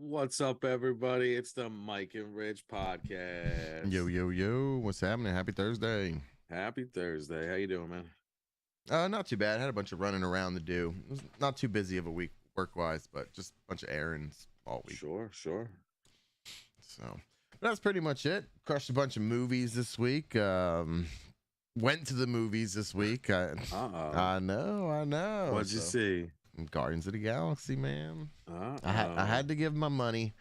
What's up, everybody? It's the Mike and Rich podcast. Yo, yo, yo. What's happening? Happy Thursday. Happy Thursday. How you doing, man? Not too bad. Had a bunch of running around to do. It was not too busy of a week work-wise, but just a bunch of errands all week. Sure. So that's pretty much it. Crushed a bunch of movies this week. Went to the movies this week. I know. What'd you see? Guardians of the Galaxy, man. Uh-oh. I had to give my money.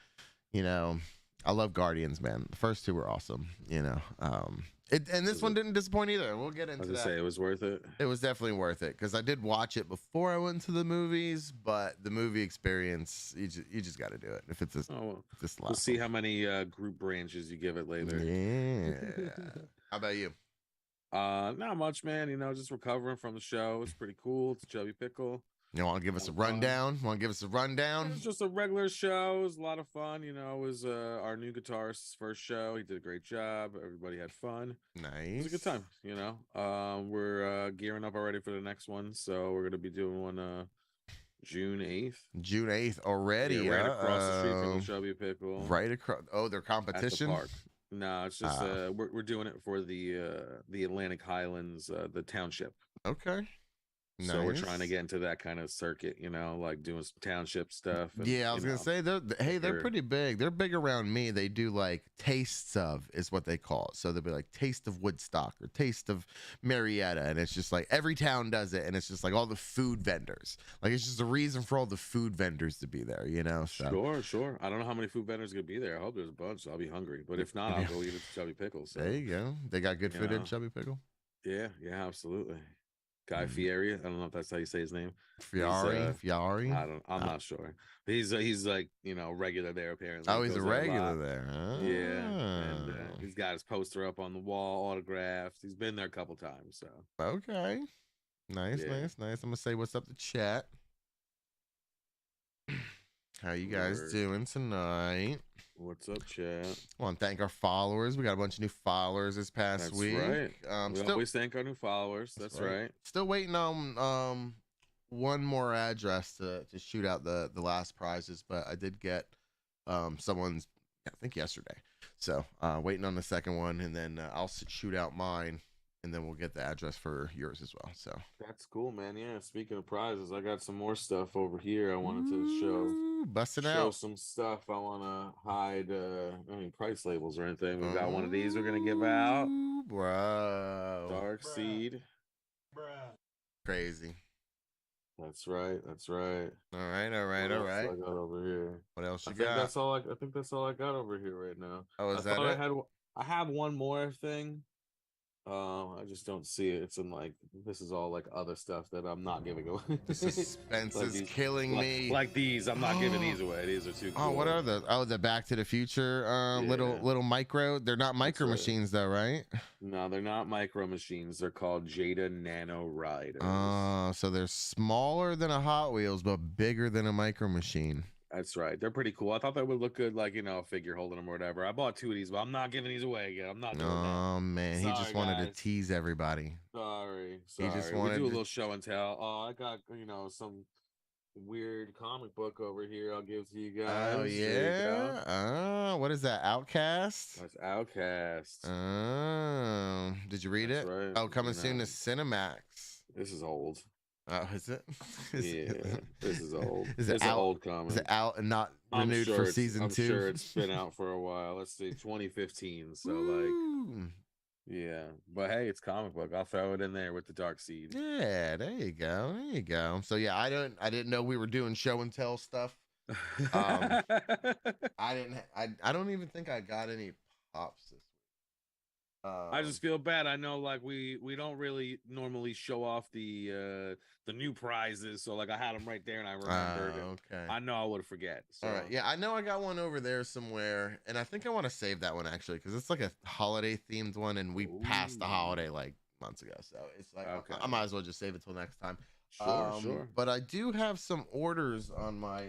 You know, I love Guardians, man. The first two were awesome. And this one didn't disappoint either. We'll get into that. Say it was worth it. It was definitely worth it because I did watch it before I went to the movies, but the movie experience, you just got to do it. If it's this, We'll see how many group branches you give it later. Yeah. How about you? Not much, man. Just recovering from the show. It's pretty cool. It's Chubby Pickle. You want to give us a rundown? It's just a regular show. It was a lot of fun. It was our new guitarist's first show. He did a great job. Everybody had fun. Nice. It was a good time. We're gearing up already for the next one. So we're going to be doing one June 8th. June 8th already. Yeah, right across the street from the Chubby Pickle. Right across. Oh, their competition? At the park. No, it's just we're doing it for the Atlantic Highlands, the township. Okay. Nice. So we're trying to get into that kind of circuit, like doing some township stuff. And, yeah, I was gonna say they're pretty big. They're big around me. They do like tastes of is what they call it. So they'll be like taste of Woodstock or taste of Marietta, and it's just like every town does it, and it's just like all the food vendors. Like it's just a reason for all the food vendors to be there, So. Sure. I don't know how many food vendors are gonna be there. I hope there's a bunch. So I'll be hungry, but if not, I'll go eat at the Chubby Pickle. So. There you go. They got good food at Chubby Pickle. Yeah, absolutely. Guy Fieri. I don't know if that's how you say his name. Fieri. I'm not sure. He's like regular there apparently. Oh, he's a regular there. Oh. Yeah, and he's got his poster up on the wall, autographed. He's been there a couple times. So okay, nice. I'm gonna say what's up to chat. How you guys doing tonight? What's up, chat? I want to thank our followers. We got a bunch of new followers this past week. Right. We always thank our new followers. That's right. Still waiting on one more address to shoot out the last prizes, but I did get someone's, I think yesterday. So waiting on the second one, and then I'll shoot out mine, and then we'll get the address for yours as well. So that's cool, man. Yeah. Speaking of prizes, I got some more stuff over here. I wanted to show some stuff. I want to hide price labels or anything. We've got one of these we're gonna give out, bro. Dark Seed. Crazy. That's right. All right. I got over here. What else you got? I think that's all I got over here right now. Oh, is that it? I have one more thing. I just don't see it. It's in this is all other stuff that I'm not giving away. The suspense is killing me. Like these, I'm not giving these away. These are too cool. Oh, what are the? Oh, the Back to the Future little micro. They're not micro machines though, right? No, they're not micro machines. They're called Jada Nano Riders. So they're smaller than a Hot Wheels, but bigger than a micro machine. That's right. They're pretty cool. I thought they would look good, a figure holding them or whatever. I bought 2 of these, but I'm not giving these away again. I'm not doing that. Oh, man. He just wanted to tease everybody. Sorry. He just wanted to do a little show and tell. Oh, I got, some weird comic book over here I'll give to you guys. Oh, yeah? What is that? Outcast? That's Outcast. Oh. Did you read it? Right. Oh, coming soon to Cinemax. This is old. Oh, is it? Yeah, this is old. Is it an old comic? Is it out and not renewed for season 2? I'm sure it's been out for a while. Let's see, 2015. So yeah. But hey, it's comic book. I'll throw it in there with the Dark Seed. Yeah, there you go. So yeah, I didn't know we were doing show and tell stuff. I don't even think I got any pops this week. I just feel bad. I know we don't really normally show off the new prizes, so I had them right there and I remembered. Okay. I know I would forget. So. All right. Yeah, I know I got one over there somewhere, and I think I want to save that one actually because it's a holiday themed one, and we passed the holiday months ago, so it's okay. I might as well just save it till next time. Sure. But I do have some orders on my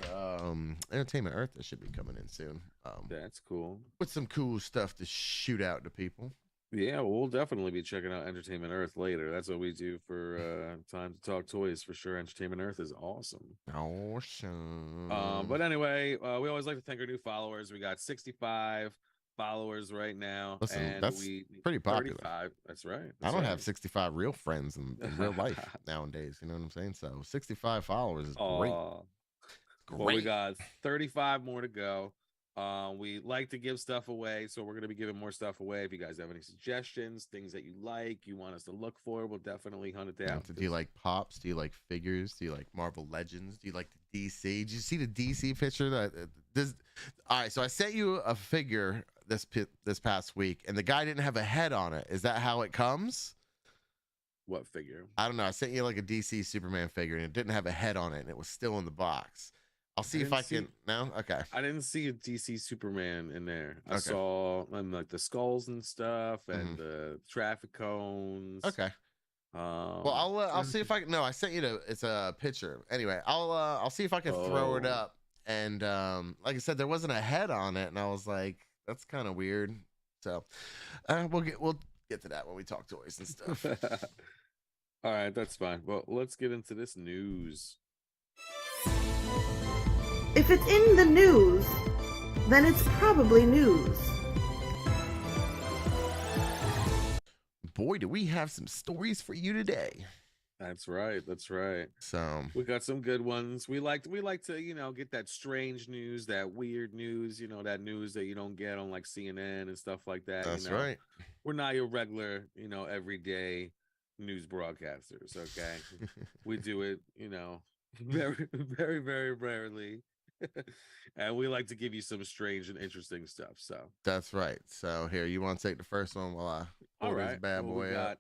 Entertainment Earth that should be coming in soon. That's cool. With some cool stuff to shoot out to people. Yeah, well, we'll definitely be checking out Entertainment Earth later. That's what we do for Time to Talk Toys for sure. Entertainment Earth is awesome. Awesome. But anyway, we always like to thank our new followers. We got 65 followers right now. Listen, and that's we pretty popular. 35. That's right. I don't have 65 real friends in real life nowadays. You know what I'm saying? So 65 followers is great. Great. Well, we got 35 more to go. We like to give stuff away, so we're going to be giving more stuff away. If you guys have any suggestions, things that you like, you want us to look for, we'll definitely hunt it down. Do you like pops? Do you like figures? Do you like Marvel Legends? Do you like the DC? Did you see the DC picture? All right, so I sent you a figure this past week, and the guy didn't have a head on it. Is that how it comes? What figure? I don't know. I sent you like a DC Superman figure, and it didn't have a head on it, and it was still in the box. I'll see if I can. No, okay. I didn't see a DC Superman in there. I saw like the skulls and stuff, and the traffic cones. Okay. Well, I'll see if I can. No, I sent you it's a picture. Anyway, I'll see if I can throw it up. And like I said, there wasn't a head on it, and I was like, that's kind of weird. So we'll get to that when we talk toys and stuff. All right, that's fine. Well, let's get into this news. If it's in the news, then it's probably news. Boy, do we have some stories for you today. That's right. That's right. So we got some good ones. We like to, get that strange news, that weird news, that news that you don't get on like CNN and stuff like that. That's right. We're not your regular, everyday news broadcasters. Okay. We do it, very, very, very rarely. And we like to give you some strange and interesting stuff. So that's right. So here, you want to take the first one while I pull this bad boy up?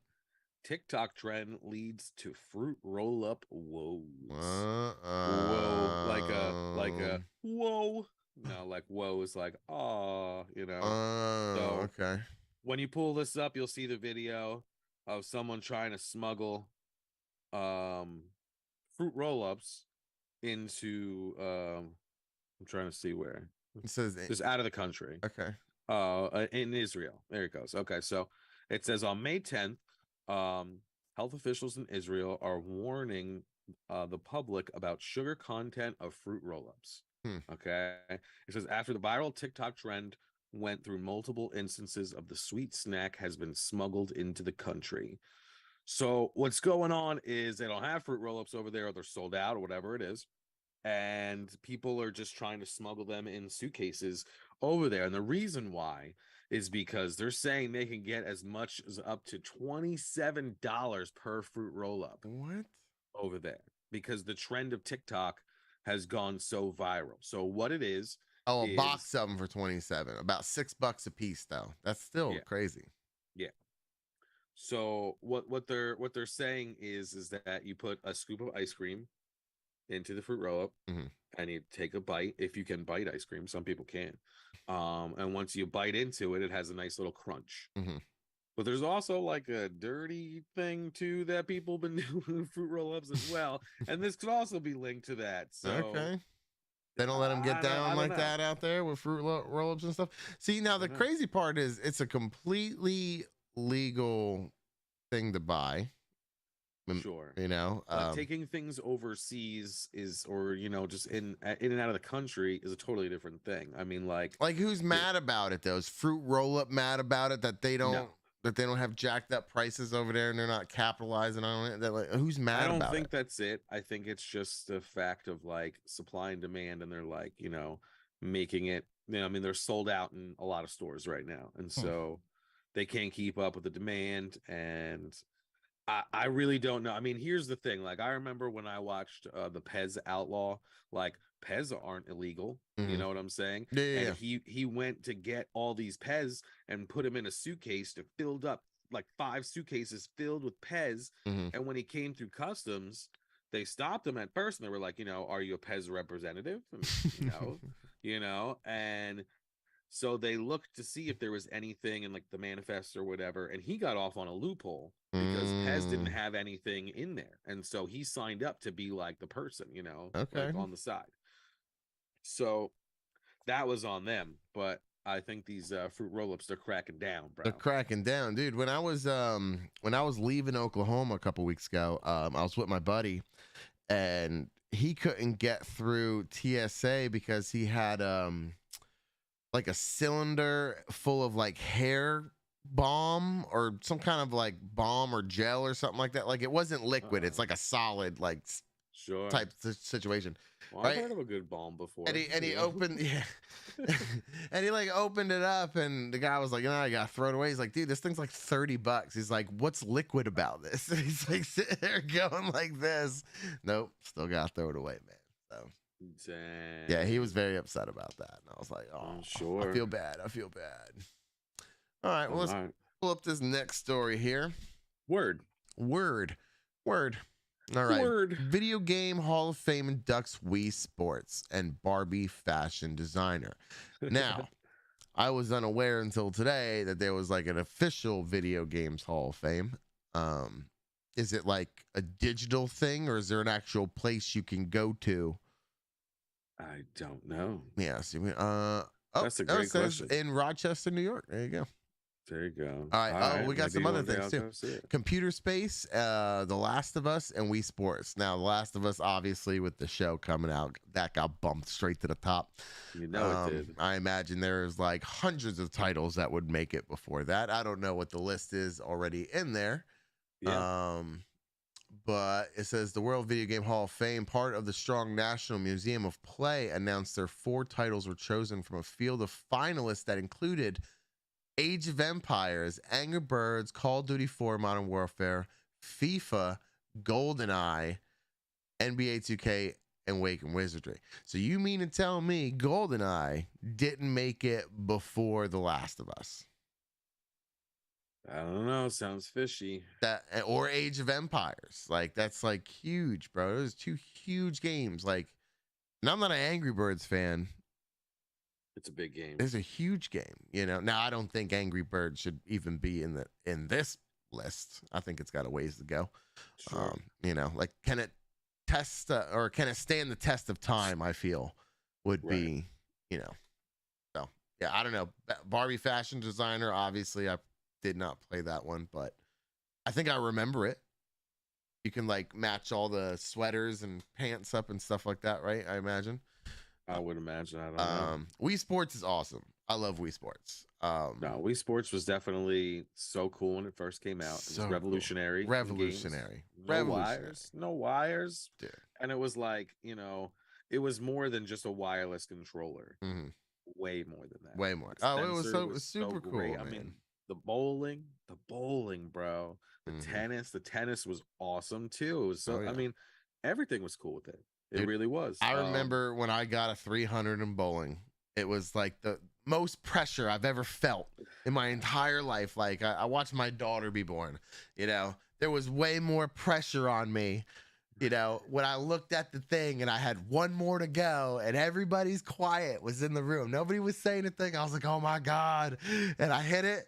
TikTok trend leads to fruit roll up woes. Whoa, like a whoa. No, like whoa is like so okay. When you pull this up, you'll see the video of someone trying to smuggle fruit roll-ups into I'm trying to see where it says just out of the country. Okay. In Israel. There it goes. Okay, so it says on May 10th, health officials in Israel are warning the public about sugar content of fruit roll-ups. Okay. It says after the viral TikTok trend went through multiple instances of the sweet snack has been smuggled into the country. So what's going on is they don't have fruit roll-ups over there, or they're sold out, or whatever it is. And people are just trying to smuggle them in suitcases over there. And the reason why is because they're saying they can get as much as up to $27 per fruit roll-up. What? Over there. Because the trend of TikTok has gone so viral. So what it is... Oh, a box of them for $27. About $6 a piece, though. That's still crazy. Yeah. So what they're saying is that you put a scoop of ice cream into the fruit roll-up, and you take a bite. If you can bite ice cream, some people can't. And once you bite into it, it has a nice little crunch. But there's also like a dirty thing too that people been doing with fruit roll-ups as well, and this could also be linked to that. So okay. They don't let them get down like that out there with fruit roll-ups and stuff. See, now the crazy part is it's a completely legal thing to buy. Sure. Taking things overseas or just in and out of the country is a totally different thing. I mean, like who's mad about it though? Is fruit roll up mad about it that they don't have jacked up prices over there and they're not capitalizing on it? That who's mad about it? I don't think that's it. I think it's just the fact of like supply and demand, and they're like, making it, I mean, they're sold out in a lot of stores right now. And so they can't keep up with the demand, and I really don't know. I mean, here's the thing. Like, I remember when I watched the Pez Outlaw, like Pez aren't illegal. You know what I'm saying? Yeah. And he went to get all these Pez and put them in a suitcase to filled up like 5 suitcases filled with Pez. And when he came through customs, they stopped him at first and they were like, are you a Pez representative? And, and so they looked to see if there was anything in like the manifest or whatever, and he got off on a loophole because Pez didn't have anything in there, and so he signed up to be like the person, like on the side. So that was on them, but I think these fruit roll-ups, they're cracking down, bro. They're cracking down, dude. When I was leaving Oklahoma a couple weeks ago, I was with my buddy, and he couldn't get through TSA because he had like a cylinder full of like hair balm or some kind of like balm or gel or something like that. Like it wasn't liquid. It's like a solid like sure type situation. Well, right? I've heard of a good balm before. And he opened, and he like opened it up, and the guy was like, I gotta throw it away. He's like, dude, this thing's like $30. He's like, what's liquid about this? And he's like sitting there going like this. Nope, still gotta throw it away, man. So dang. yeah, he was very upset about that. And I was like, oh, sure. I feel bad. All right, well, let's pull up this next story here. Word. All right. Video Game Hall of Fame inducts Wii Sports and Barbie fashion designer. Now, I was unaware until today that there was like an official Video Games Hall of Fame. Is it like a digital thing, or is there an actual place you can go to? I don't know. Yeah. See, that's a great question. In Rochester, New York. There you go. There you go. All right. We got some other things too. Computer Space, The Last of Us, and Wii Sports. Now, The Last of Us, obviously, with the show coming out, that got bumped straight to the top. You know it did. I imagine there's like hundreds of titles that would make it before that. I don't know what the list is already in there. Yeah. But it says the World Video Game Hall of Fame, part of the Strong National Museum of Play, announced their 4 titles were chosen from a field of finalists that included Age of Empires, Angry Birds, Call of Duty 4, Modern Warfare, FIFA, GoldenEye, NBA 2K, and Waking Wizardry. So you mean to tell me GoldenEye didn't make it before The Last of Us? I don't know. Sounds fishy. That or Age of Empires. Like that's like huge, bro. Those 2 huge games. Like, and I'm not an Angry Birds fan. It's a big game. It's a huge game, you know. Now I don't think Angry Birds should even be in this list. I think it's got a ways to go. Sure. You know, like can it test or can it stand the test of time? I feel would be, you know. So yeah, I don't know. Barbie fashion designer. Obviously, I did not play that one, but I think I remember it. You can like match all the sweaters and pants up and stuff like that, right? I imagine. I would imagine. I don't know. Wii Sports is awesome. I love Wii Sports. No, Wii Sports was definitely so cool when it first came out. It was revolutionary. Cool. Revolutionary. No wires. Dude. And it was like, you know, it was more than just a wireless controller. Mm-hmm. Way more than that. Way more. It was super cool. Man. I mean, the bowling, bro. The tennis was awesome too. It was so. I mean, everything was cool with it. It really was. I remember when I got a 300 in bowling. It was like the most pressure I've ever felt in my entire life. Like I watched my daughter be born. You know, there was way more pressure on me. You know, when I looked at the thing and I had one more to go and everybody's quiet was in the room. Nobody was saying anything. I was like, oh my God. And I hit it.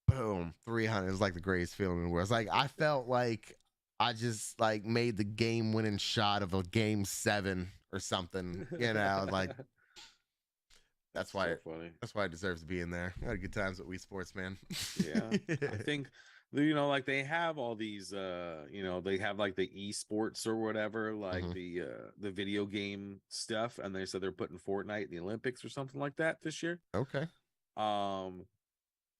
Boom. 300. It was like the greatest feeling in the world. It's like I felt like I just like made the game winning shot of a game 7 or something, you know, like that's why it deserves to be in there. I had good times at Wii Sports, man. Yeah. I think, you know, like they have all these, you know, they have like the esports or whatever, like the video game stuff. And they said they're putting Fortnite in the Olympics or something like that this year. Okay.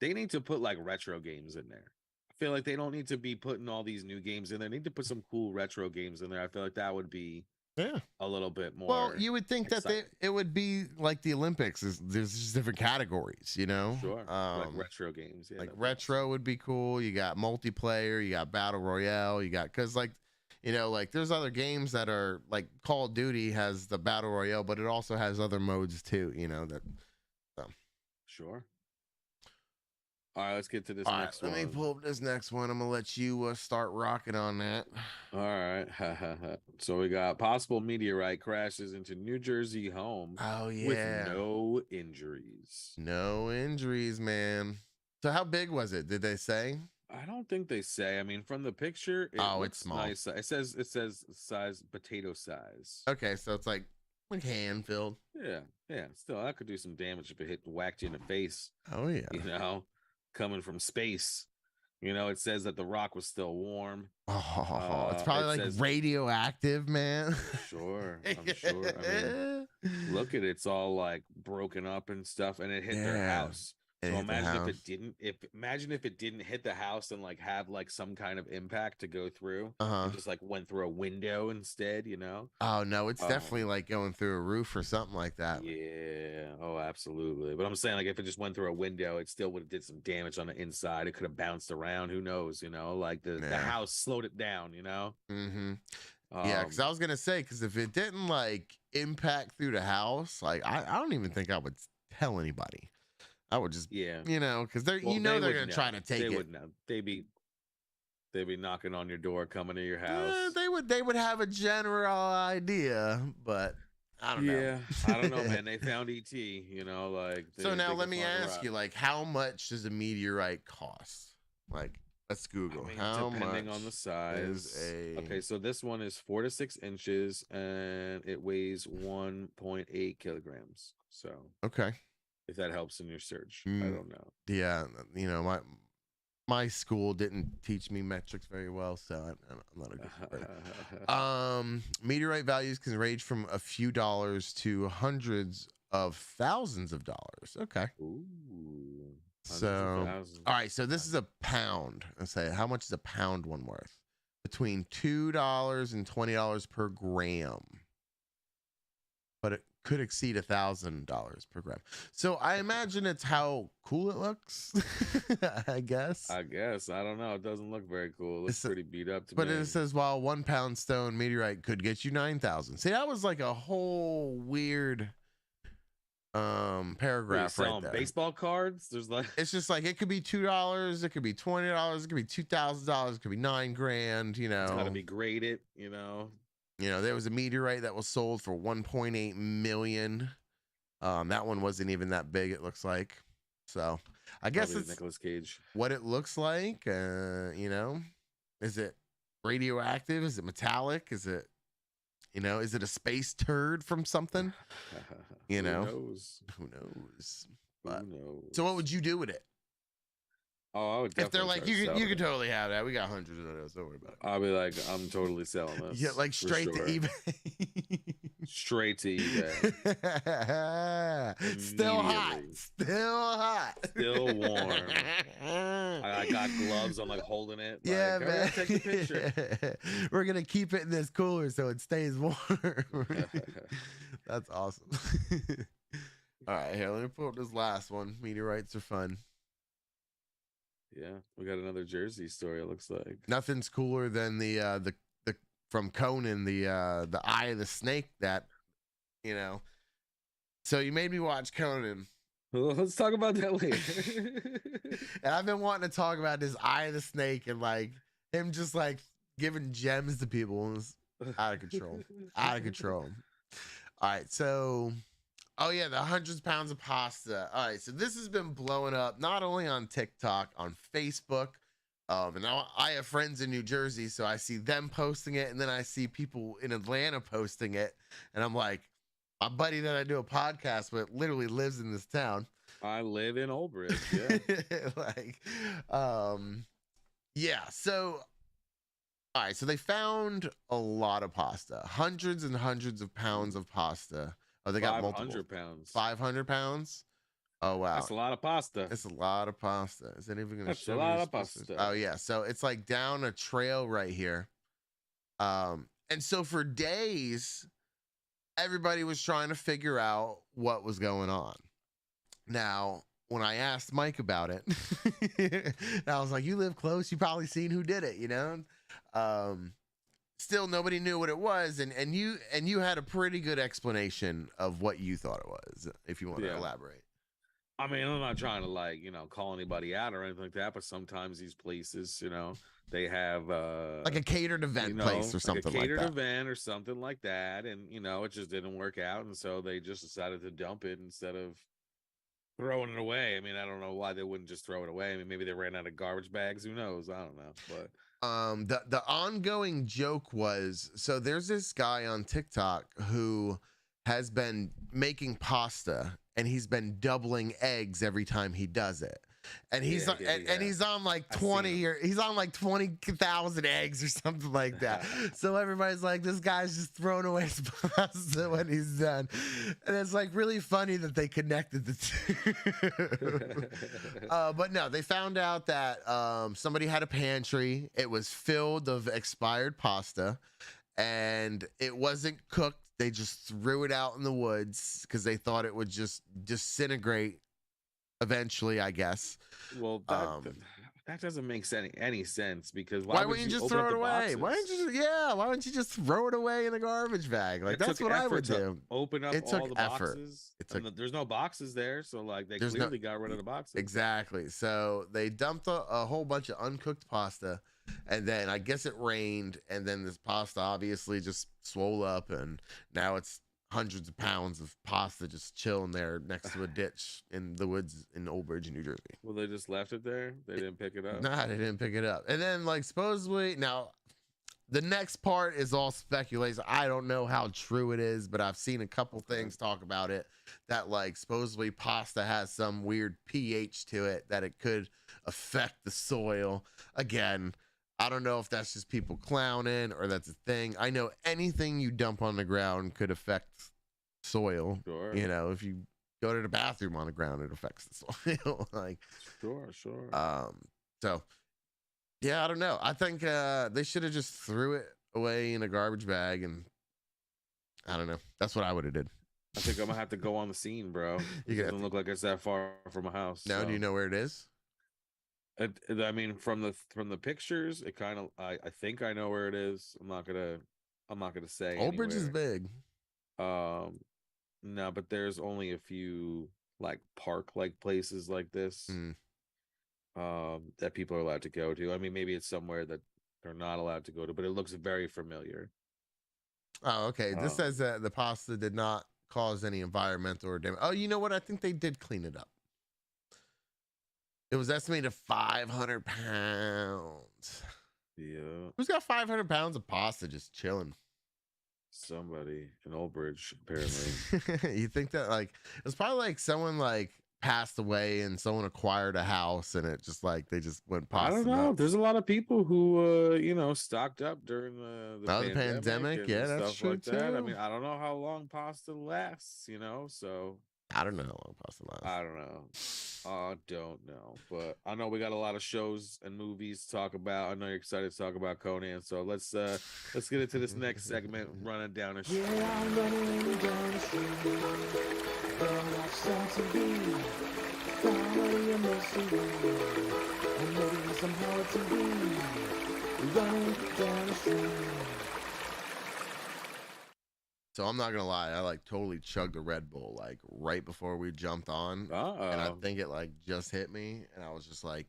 They need to put like retro games in there. I feel like they don't need to be putting all these new games in there. They need to put some cool retro games in there. I feel like that would be a little bit more. Well, you would think exciting. That it would be like the Olympics. There's just different categories, you know. Sure. Like retro games. Yeah, like retro would be cool. You got multiplayer. You got battle royale. You got because like, you know, like there's other games that are like Call of Duty has the battle royale, but it also has other modes too. You know that. So. Sure. All right, let's get to this next one. Let me pull up this next one. I'm going to let you start rocking on that. All right. So we got possible meteorite crashes into New Jersey home. Oh, yeah. With no injuries. No injuries, man. So how big was it? Did they say? I don't think they say. I mean, from the picture, it's small. Nice. It says size, potato size. Okay, so it's like Like hand filled. Yeah. Still, that could do some damage if it whacked you in the face. Oh yeah. You know, coming from space. You know, it says that the rock was still warm. Oh, it's probably like radioactive, man. Sure, I'm sure. I mean, look at it, it's all like broken up and stuff, and it hit their house. So imagine if it didn't hit the house and like have like some kind of impact to go through. It just like went through a window instead, you know? Oh no, it's definitely like going through a roof or something like that. Yeah. Oh, absolutely. But I'm saying like if it just went through a window, it still would have did some damage on the inside. It could have bounced around. Who knows? You know, like the house slowed it down. You know. Yeah, because I was gonna say, because if it didn't like impact through the house, like I don't even think I would tell anybody. I would just, you know, because they're they're gonna try to take it. They would know. They'd be knocking on your door, coming to your house. They would have a general idea, but I don't know. Yeah, I don't know, man. They found ET, you know, like. So now let me ask you, like, how much does a meteorite cost? Like, let's Google. How depending much on the size. Okay, so this one is 4 to 6 inches, and it weighs 1.8 kilograms. So okay. If that helps in your search, I don't know. Yeah, you know, my school didn't teach me metrics very well, so I'm not a good person. Meteorite values can range from a few dollars to hundreds of thousands of dollars. Okay. Ooh, so, all right. So this is a pound. Let's say, how much is a pound one worth? Between $2 and $20 per gram. But it could exceed $1,000 per gram. So I imagine it's how cool it looks. I guess. I don't know. It doesn't look very cool. It looks pretty beat up to me. But it says, while 1 pound stone meteorite could get you 9,000. See, that was like a whole weird paragraph right there. Baseball cards. There's like it's just like it could be $2, it could be $20, it could be $2,000, it could be $9,000. You know, it's got to be graded. You know. You know, there was a meteorite that was sold for 1.8 million. That one wasn't even that big, it looks like. So I guess it's Nicolas Cage. What it looks like. You know, is it radioactive? Is it metallic? Is it, you know, is it a space turd from something? You know, who knows? But, who knows? So what would you do with it? Oh, I would definitely. If they're like, you could totally have that. We got hundreds of those. Don't worry about it. I'll be like, I'm totally selling this. Yeah, like straight to eBay. Straight to eBay. Still hot. Still warm. I got gloves. I'm like holding it. Yeah, like, man. Take a picture. We're gonna keep it in this cooler so it stays warm. That's awesome. All right, here, let me pull up this last one. Meteorites are fun. Yeah, we got another Jersey story. It looks like nothing's cooler than the from Conan, the eye of the snake. That, you know. So you made me watch Conan. Well, let's talk about that later. And I've been wanting to talk about this eye of the snake and like him just like giving gems to people. It was out of control. Out of control. All right, so. Oh, yeah, the hundreds of pounds of pasta. All right, so this has been blowing up not only on TikTok, on Facebook. And now I have friends in New Jersey, so I see them posting it, and then I see people in Atlanta posting it. And I'm like, my buddy that I do a podcast with literally lives in this town. I live in Old Bridge, yeah. Yeah, so... All right, so they found a lot of pasta. Hundreds and hundreds of pounds of pasta. Oh, they got multiple. 500 pounds. 500 pounds? Oh, wow. That's a lot of pasta. It's a lot of pasta. Is that even going to show me? That's a lot of pasta. Oh, yeah. So it's like down a trail right here. And so for days, everybody was trying to figure out what was going on. Now, when I asked Mike about it, I was like, you live close. You probably seen who did it, you know? Still, nobody knew what it was, and you had a pretty good explanation of what you thought it was, if you want to elaborate. I mean, I'm not trying to like, you know, call anybody out or anything like that, but sometimes these places, you know, they have like a catered event place or something like that. A catered event or something like that, and you know, it just didn't work out, and so they just decided to dump it instead of throwing it away. I mean, I don't know why they wouldn't just throw it away. I mean, maybe they ran out of garbage bags. Who knows? I don't know, but. The ongoing joke was, so there's this guy on TikTok who has been making pasta, and he's been doubling eggs every time he does it. And he's and he's on like 20 or he's on like 20,000 eggs or something like that. So everybody's like, this guy's just throwing away his pasta when he's done. And it's like really funny that they connected the two. But no, they found out that somebody had a pantry. It was filled of expired pasta, and it wasn't cooked. They just threw it out in the woods because they thought it would just disintegrate eventually, I guess. Well, that doesn't make any sense, because why wouldn't you just throw it away? Why don't you just throw it away in the garbage bag? Like, that's what I would do. Open up all the boxes. There's no boxes there, so like they clearly got rid of the boxes. Exactly. So they dumped a whole bunch of uncooked pasta, and then I guess it rained, and then this pasta obviously just swole up, and now it's hundreds of pounds of pasta just chilling there next to a ditch in the woods in Old Bridge, New Jersey. Well, they just left it there? They didn't pick it up? Nah, they didn't pick it up. And then, like, supposedly, now, the next part is all speculation. I don't know how true it is, but I've seen a couple things talk about it, that, like, supposedly pasta has some weird pH to it, that it could affect the soil. Again, I don't know if that's just people clowning or that's a thing. I know anything you dump on the ground could affect soil. Sure. You know, if you go to the bathroom on the ground, it affects the soil. Like, sure. So, yeah, I don't know. I think they should have just threw it away in a garbage bag, and I don't know. That's what I would have did. I think I'm gonna have to go on the scene, bro. It doesn't look like it's that far from my house. Now, do you know where it is? I mean, from the pictures, it kind of. I think I know where it is. I'm not gonna say. Old Bridge is big. No, but there's only a few like park-like places like this, that people are allowed to go to. I mean, maybe it's somewhere that they're not allowed to go to, but it looks very familiar. Oh, okay. This says that the pasta did not cause any environmental or damage. Oh, you know what? I think they did clean it up. It was estimated 500 pounds. Yeah. Who's got 500 pounds of pasta just chilling? Somebody in Old Bridge, apparently. You think that, like, it was probably like someone like passed away and someone acquired a house, and it just like they just went pasta. I don't know. Nuts. There's a lot of people who stocked up during the pandemic. Yeah, that's true like too. That. I mean, I don't know how long pasta lasts, so I don't know how long pasta lasts. I don't know. I don't know. But I know we got a lot of shows and movies to talk about. I know you're excited to talk about Conan. So let's get into this next segment, running down the street. Yeah, I'm running down the street. Gonna watch some TV. Comedy and mystery. And maybe some horror TV. Running down the street. So I'm not gonna lie, I like totally chugged a Red Bull like right before we jumped on, and I think it like just hit me, and I was just like,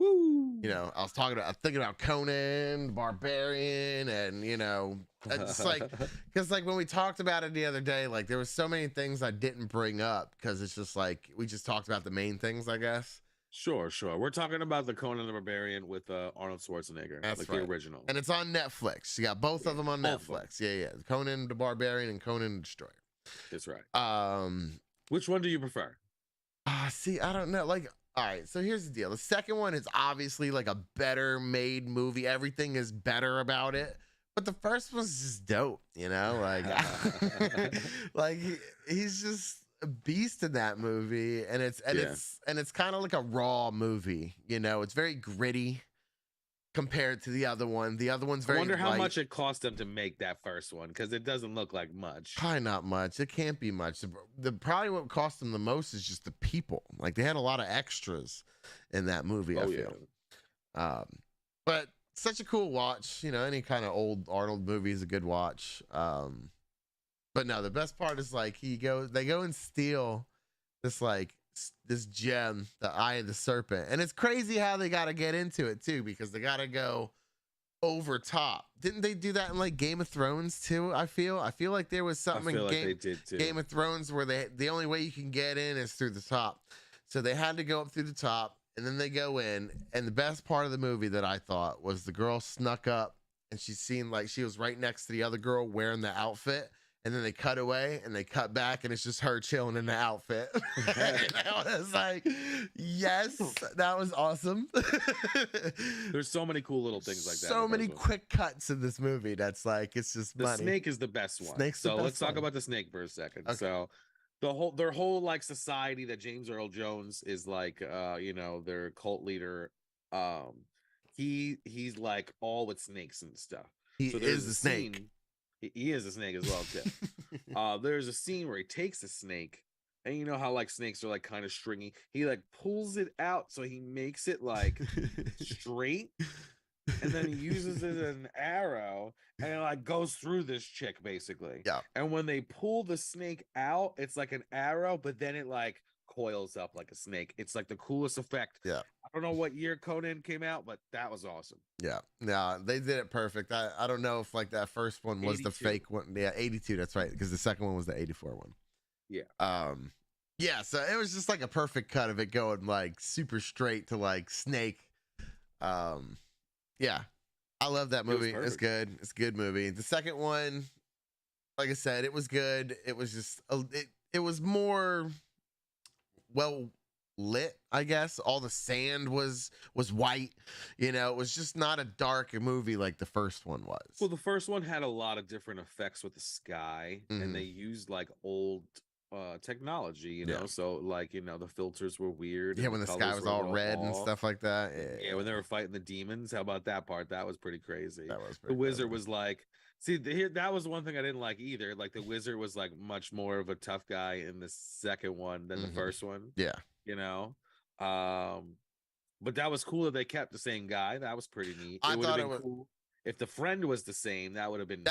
"Woo!" I was thinking about Conan the Barbarian, and it's like, because like when we talked about it the other day, like there was so many things I didn't bring up because it's just like we just talked about the main things, I guess. Sure. We're talking about the Conan the Barbarian with Arnold Schwarzenegger. That's like right. The original. And it's on Netflix. You got both of them on Netflix. Yeah. Conan the Barbarian and Conan the Destroyer. That's right. Which one do you prefer? See, I don't know. Like, all right, so here's the deal. The second one is obviously like a better made movie. Everything is better about it. But the first one's just dope, like, like he's just a beast in that movie, and it's kind of like a raw movie. It's very gritty compared to the other one. The other one's very. I wonder how much it cost them to make that first one, because it doesn't look like much. Probably not much. It can't be much. Probably what cost them the most is just the people. Like they had a lot of extras in that movie. I feel. Yeah. But such a cool watch. Any kind of old Arnold movie is a good watch. But no, the best part is like they go and steal this gem, the Eye of the Serpent. And it's crazy how they got to get into it too, because they got to go over top. Didn't they do that in like Game of Thrones too? I feel like there was something in Game of Thrones where the only way you can get in is through the top. So they had to go up through the top, and then they go in. And the best part of the movie that I thought was the girl snuck up, and she seemed like she was right next to the other girl wearing the outfit. And then they cut away and they cut back and it's just her chilling in the outfit. And I was like, yes, that was awesome. There's so many cool little things like that. So many quick cuts in this movie. That's like, it's just the funny. snake is the best one. Let's talk about the snake for a second. Okay. So their whole like society that James Earl Jones is like, their cult leader. He's like all with snakes and stuff. He is a snake. He is a snake as well too. There's a scene where he takes a snake, and you know how like snakes are like kind of stringy. He like pulls it out, so he makes it like straight, and then he uses it as an arrow, and it like goes through this chick basically. Yeah. And when they pull the snake out, it's like an arrow, but then it like coils up like a snake. It's like the coolest effect. Yeah. I don't know what year Conan came out, but that was awesome. Yeah. They did it perfect. I don't know if like that first one was 82. The fake one. Yeah, 82, that's right, because the second one was the 84 one. Yeah. Yeah, so it was just like a perfect cut of it going like super straight to like snake. Yeah. I love that movie. It's good. It's a good movie. The second one, like I said, it was good. It was just it was more well lit, I guess. All the sand was white, it was just not a dark movie like the first one was. Well, the first one had a lot of different effects with the sky, and they used like old technology, so like the filters were weird. Yeah, when the sky was all red and stuff like that. Yeah, when they were fighting the demons. How about that part? That was pretty crazy. That was pretty the wizard was like, that was one thing I didn't like either. Like the wizard was like much more of a tough guy in the second one than the first one. Yeah. But that was cool that they kept the same guy. That was pretty neat. I thought it was cool if the friend was the same. That would have been.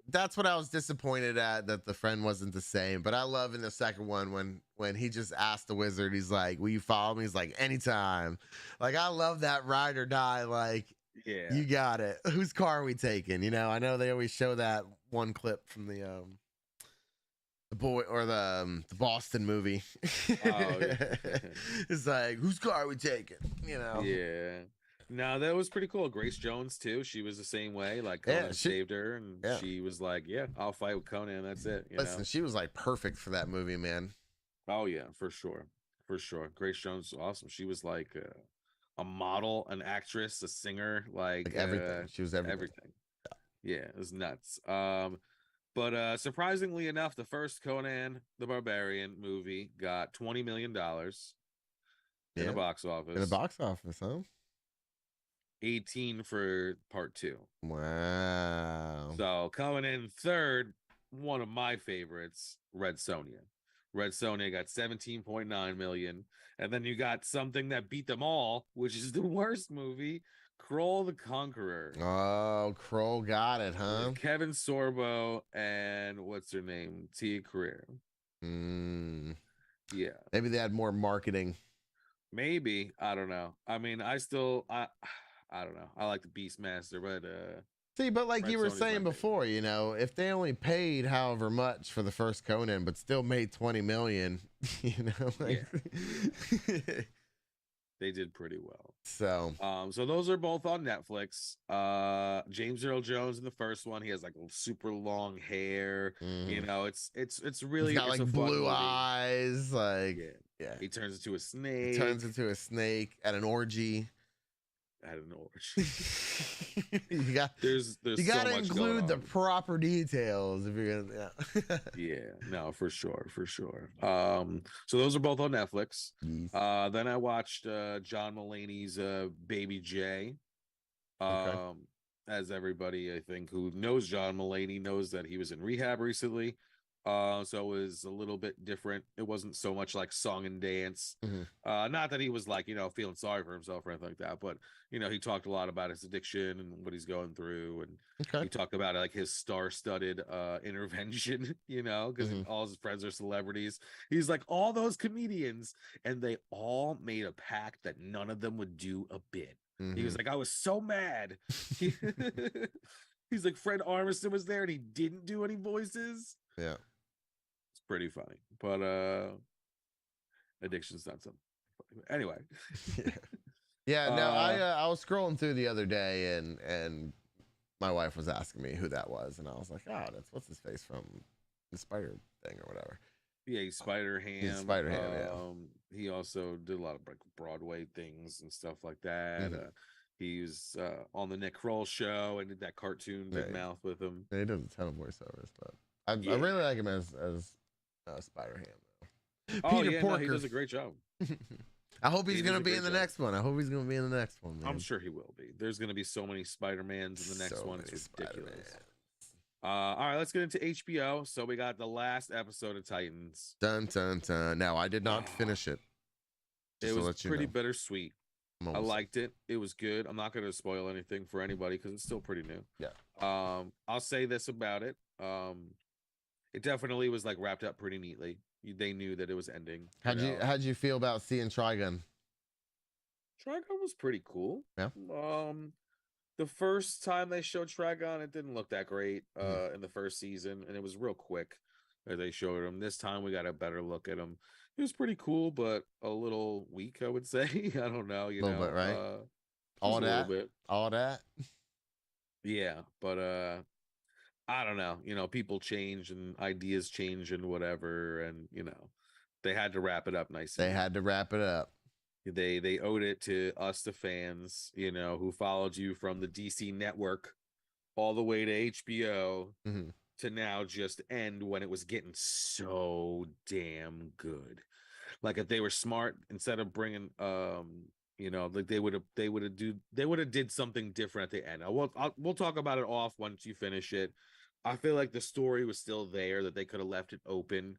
That's what I was disappointed at, that the friend wasn't the same. But I love in the second one when he just asked the wizard, he's like, "Will you follow me?" He's like, "Anytime." Like I love that ride or die. Like, yeah, you got it. Whose car are we taking? I know they always show that one clip from the boy or the Boston movie. Oh, yeah. It's like, whose car are we taking? Yeah. No, that was pretty cool. Grace Jones too. She was the same way. Like Conan saved her, and she was like, "Yeah, I'll fight with Conan. That's it." Listen, she was like perfect for that movie, man. Oh yeah, for sure. Grace Jones was awesome. She was like a model, an actress, a singer, like everything. She was everything. Yeah, it was nuts. But surprisingly enough, the first Conan the Barbarian movie got $20 million in the box office. In the box office, huh? 18 for part 2. Wow. So coming in third, one of my favorites, Red Sonja. Red Sonja got 17.9 million. And then you got something that beat them all, which is the worst movie, Kroll the Conqueror. Oh, Kroll got it, huh? Kevin Sorbo and what's her name? Tia Carrere. Yeah. Maybe they had more marketing. Maybe. I don't know. I mean, I don't know. I like the Beastmaster, but see, but like you were saying before, if they only paid however much for the first Conan, but still made 20 million, they did pretty well. So those are both on Netflix. James Earl Jones in the first one, he has like super long hair. It's really he's got like blue eyes, like he turns into a snake. At an orgy. At an orgy. you got you got to include the proper details if you're gonna. Yeah, no, for sure. So those are both on Netflix. Yes. Then I watched John Mulaney's Baby J. As everybody I think who knows John Mulaney knows that he was in rehab recently. So it was a little bit different. It wasn't so much like song and dance. Not that he was like, feeling sorry for himself or anything like that, but he talked a lot about his addiction and what he's going through. And he talked about like his star-studded intervention, because all his friends are celebrities. He's like, all those comedians, and they all made a pact that none of them would do a bit. He was like, I was so mad. He's like, Fred Armisen was there and he didn't do any voices. Yeah. Pretty funny, but addiction's not something. Anyway, I was scrolling through the other day and my wife was asking me who that was, and I was like, oh, that's what's his face from spider thing or whatever. Yeah, he's Spider-Ham. He's Spider-Ham, yeah. He also did a lot of like Broadway things and stuff like that. He was on the Nick Kroll show and did that cartoon Big Mouth with him. Yeah, he does a ton of voiceovers, but I really like him as Spider-Ham though. Peter Porker. No, he does a great job. I hope he's going to be in the next one. Man. I'm sure he will be. There's going to be so many Spider-Mans in the next one. It's ridiculous. All right, let's get into HBO. So we got the last episode of Titans. Dun dun dun. Now I did not finish it. It was pretty bittersweet. I liked it. It was good. I'm not going to spoil anything for anybody because it's still pretty new. Yeah. I'll say this about it. It definitely was like wrapped up pretty neatly. They knew that it was ending. How'd you feel about seeing Trigun? Trigun was pretty cool. Yeah. The first time they showed Trigun, it didn't look that great in the first season, and it was real quick that they showed him. This time we got a better look at him. It was pretty cool, but a little weak, I would say. I don't know, a little bit, right? All that. Yeah, but I don't know. People change and ideas change and whatever, and they had to wrap it up nicely. They had to wrap it up. They owed it to us, the fans, who followed you from the DC network all the way to HBO to now just end when it was getting so damn good. Like if they were smart, instead of bringing like they would have did something different at the end. We'll talk about it off once you finish it. I feel like the story was still there, that they could have left it open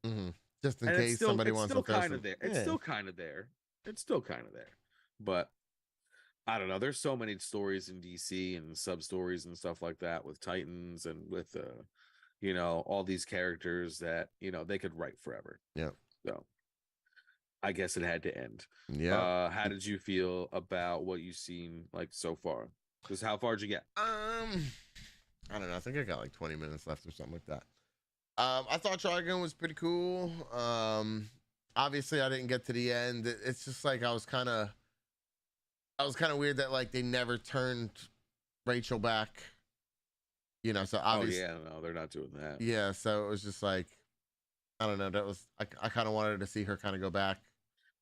just in case somebody wants to. It's still kind of there. It's still kind of there. It's still kind of there, but I don't know. There's so many stories in DC and sub stories and stuff like that with Titans and with all these characters that they could write forever. Yeah. So I guess it had to end. Yeah. How did you feel about what you've seen like so far? Because how far did you get? I don't know. I think I got like 20 minutes left or something like that. I thought Trigun was pretty cool. Obviously I didn't get to the end. It's just like I was kind of weird that like they never turned Rachel back. So obviously no, they're not doing that. Yeah, so it was just like I don't know, that was I kind of wanted to see her kind of go back.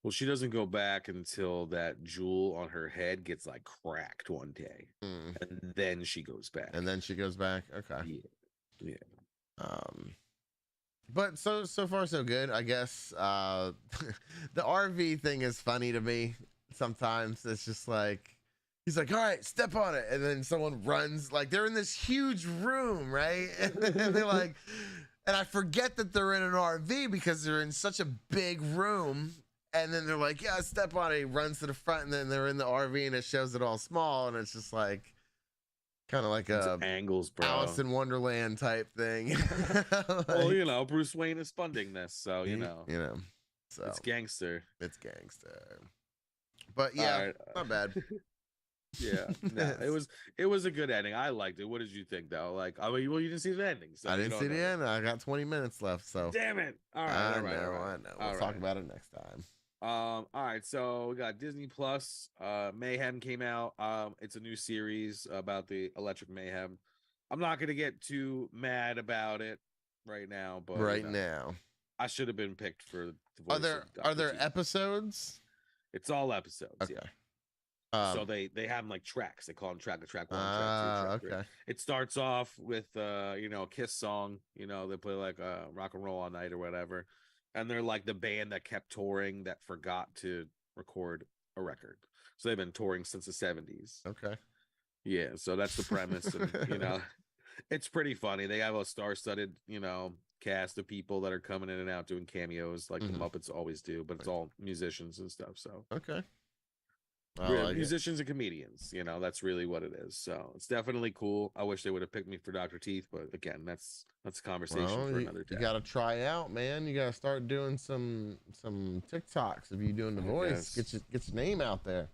Well, she doesn't go back until that jewel on her head gets like cracked one day. And then she goes back. Okay. Yeah. But so far so good, I guess. The RV thing is funny to me sometimes. It's just like he's like, all right, step on it, and then someone runs, like they're in this huge room, right? And they're like, and I forget that they're in an RV because they're in such a big room. And then they're like, yeah, step on it. He runs to the front, and then they're in the RV, and it shows it all small, and it's just like kind of like a angles, bro. Alice in Wonderland type thing. Like, well, Bruce Wayne is funding this, so so it's gangster. But yeah, not bad. Yeah, it was a good ending. I liked it. What did you think though? Like, well, you didn't see the ending. So I didn't see the end. I got 20 minutes left. So damn it. All right. I know. We'll talk about it next time. All right, so we got Disney Plus. Mayhem came out. It's a new series about the Electric Mayhem. I'm not gonna get too mad about it right now, but now I should have been picked for the voice. Are there episodes? It's all episodes. Okay. Yeah. So they have them like tracks. They call them track 1, track 2, track 3. It starts off with a Kiss song. They play like Rock and Roll All Night or whatever. And they're like the band that kept touring that forgot to record a record. So they've been touring since the 70s. Okay. Yeah, so that's the premise. And, it's pretty funny. They have a star-studded, cast of people that are coming in and out doing cameos like the Muppets always do, but it's all musicians and stuff. So okay. Musicians and comedians, that's really what it is. So it's definitely cool. I wish they would have picked me for Dr. Teeth, but again, that's a conversation for another day. You got to try out, man. You got to start doing some TikToks of you doing the voice. Get your name out there.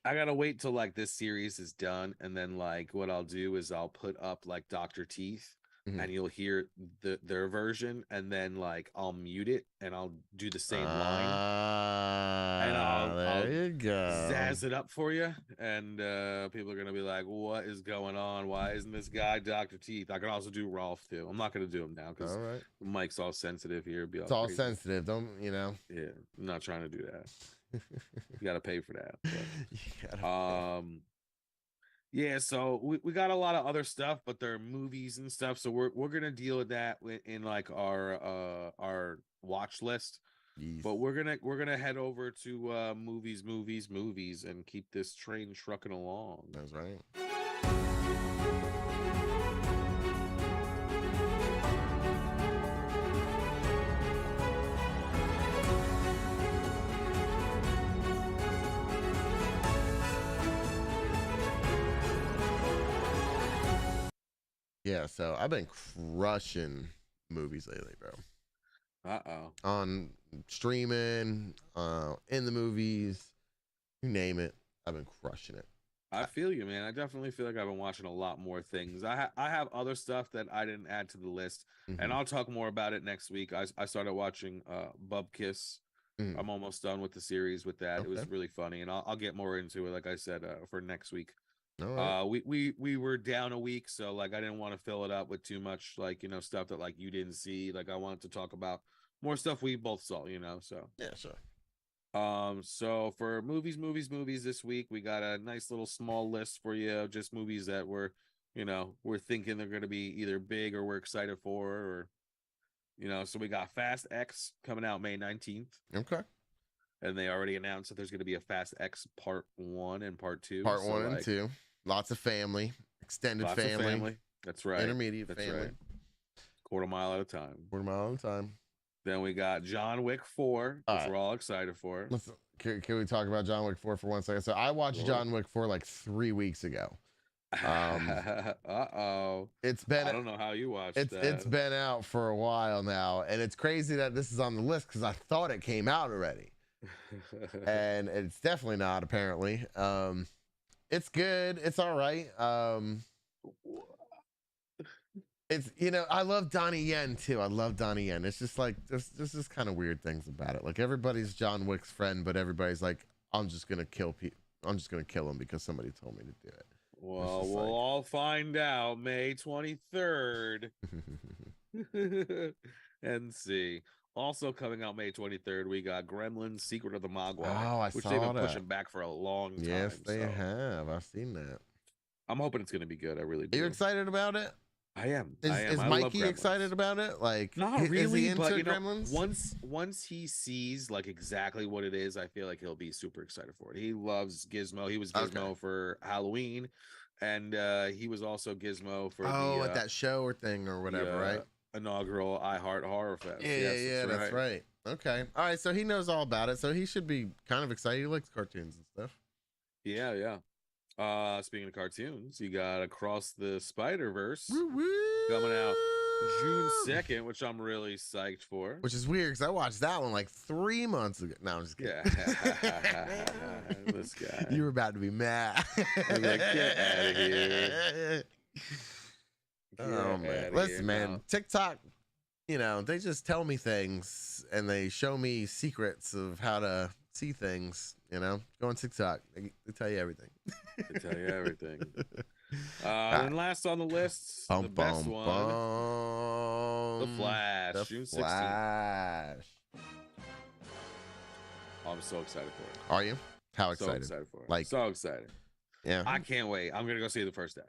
I gotta wait till like this series is done, and then like what I'll do is I'll put up like Dr. Teeth and you'll hear their version, and then like I'll mute it and I'll do the same line, and I'll you go. Zazz it up for you, and people are gonna be like, "What is going on? Why isn't this guy Dr. Teeth?" I can also do Rolf too. I'm not gonna do him now because Mike's all sensitive here. It's all sensitive. Don't you know? Yeah, I'm not trying to do that. You got to pay for that. Yeah, so we got a lot of other stuff, but they're movies and stuff. So we're gonna deal with that in like our watch list. Yes. But we're gonna head over to movies, and keep this train trucking along. That's right. Yeah, so I've been crushing movies lately, bro. On streaming, in the movies, you name it, I've been crushing it. I feel you, man. I definitely feel like I've been watching a lot more things. I have other stuff that I didn't add to the list, and I'll talk more about it next week. I started watching Bubkiss. I'm almost done with the series with that. It was really funny, and I'll get more into it, like I said, for next week. Right. We were down a week, so like I didn't want to fill it up with too much like stuff that like you didn't see. Like I wanted to talk about more stuff we both saw, so yeah, sure. So for movies this week, we got a nice little small list for you, just movies that we're thinking they're going to be either big or we're excited for, or so we got Fast X coming out May 19th. Okay. And they already announced that there's going to be a Fast X Part 1 and Part 2. Part 1 and 2. Lots of family, extended family. That's right. Intermediate family. Right. Quarter mile at a time. Then we got John Wick 4, which we're all excited for. Listen, can we talk about John Wick 4 for 1 second? So I watched John Wick 4 like 3 weeks ago. It's been, I don't know how you watched that. It's been out for a while now, and it's crazy that this is on the list because I thought it came out already. And it's definitely not, apparently. It's good, it's all right. It's I love Donnie Yen too. I love Donnie Yen. It's just like there's just kind of weird things about it. Like everybody's John Wick's friend, but everybody's like, I'm just gonna kill him because somebody told me to do it. Well, we'll all find out May 23rd. And see. Also coming out May 23rd, we got Gremlins: Secret of the Mogwai, which they've been pushing back for a long time. Yes, they have. I've seen that. I'm hoping it's going to be good. I really do. Are you excited about it? I am. Is Mikey excited about it? Like, not really, is he into Gremlins? Once he sees like exactly what it is, I feel like he'll be super excited for it. He loves Gizmo. He was Gizmo for Halloween, and he was also Gizmo for at that show or thing or whatever, right? Inaugural iHeart Horror Fest. Yeah, that's right. Okay. All right, so he knows all about it, so he should be kind of excited. He likes cartoons and stuff. Yeah. Speaking of cartoons, you got Across the Spider-Verse coming out June 2nd, which I'm really psyched for. Which is weird because I watched that one like 3 months ago. No, I'm just kidding. Yeah. This guy. You were about to be mad. I'm like, get out of here. Oh man, listen, man. TikTok, they just tell me things and they show me secrets of how to see things. Go on TikTok, they tell you everything. They tell you everything. And last on the list, the best one, The Flash, June 16th. I'm so excited for it. Are you? How excited? So excited for it. Like, so excited. Yeah, I can't wait. I'm gonna go see it the first day.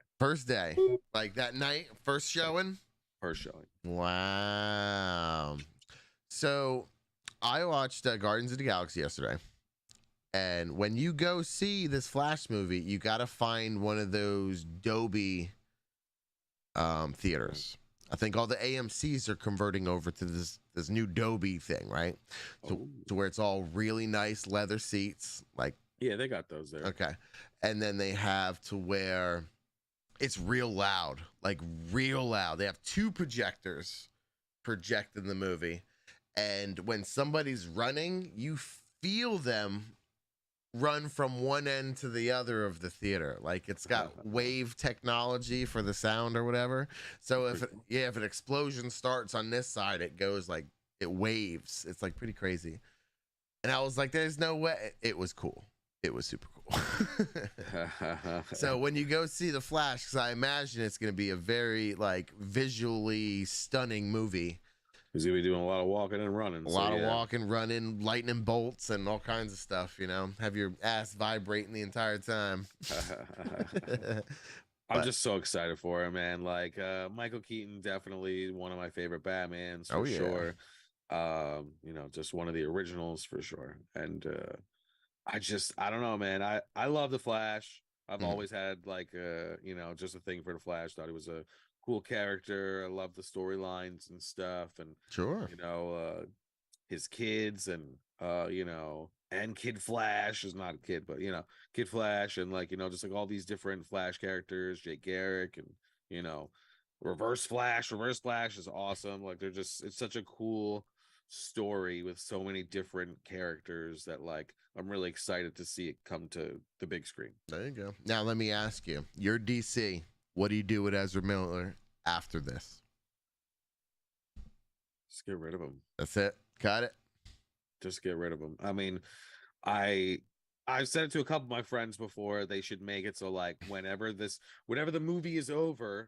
Like that night, first showing. Wow. So, I watched Guardians of the Galaxy yesterday, and when you go see this Flash movie, you gotta find one of those Dolby theaters. I think all the AMCs are converting over to this new Dolby thing, right? To where it's all really nice leather seats, like. Yeah, they got those there. Okay. And then they have to where it's real loud, like real loud. They have 2 projectors projecting the movie. And when somebody's running, you feel them run from one end to the other of the theater. Like it's got wave technology for the sound or whatever. So if an explosion starts on this side, it goes like it waves. It's like pretty crazy. And I was like, there's no way. It was cool. It was super cool. So when you go see The Flash, because I imagine it's going to be a very like visually stunning movie. He's going to be doing a lot of walking and running. A lot of walking, running, lightning bolts, and all kinds of stuff, you know. Have your ass vibrating the entire time. I'm just so excited for him, man. Like Michael Keaton, definitely one of my favorite Batmans for sure. You know, just one of the originals for sure. And I don't know, man. I love The Flash. I've always had like you know, just a thing for The Flash. Thought he was a cool character. I love the storylines and stuff, and you know, his kids and you know, and Kid Flash is not a kid, but you know, Kid Flash, and like, you know, just like all these different Flash characters, Jake Garrick, and you know, Reverse Flash is awesome. Like they're just, it's such a cool story with so many different characters that like I'm really excited to see it come to the big screen. There you go. Now let me ask you, you're DC. What do you do with Ezra Miller after this? Just get rid of him. That's it. Got it. Just get rid of him. I mean, I've said it to a couple of my friends before. They should make it so like whenever the movie is over,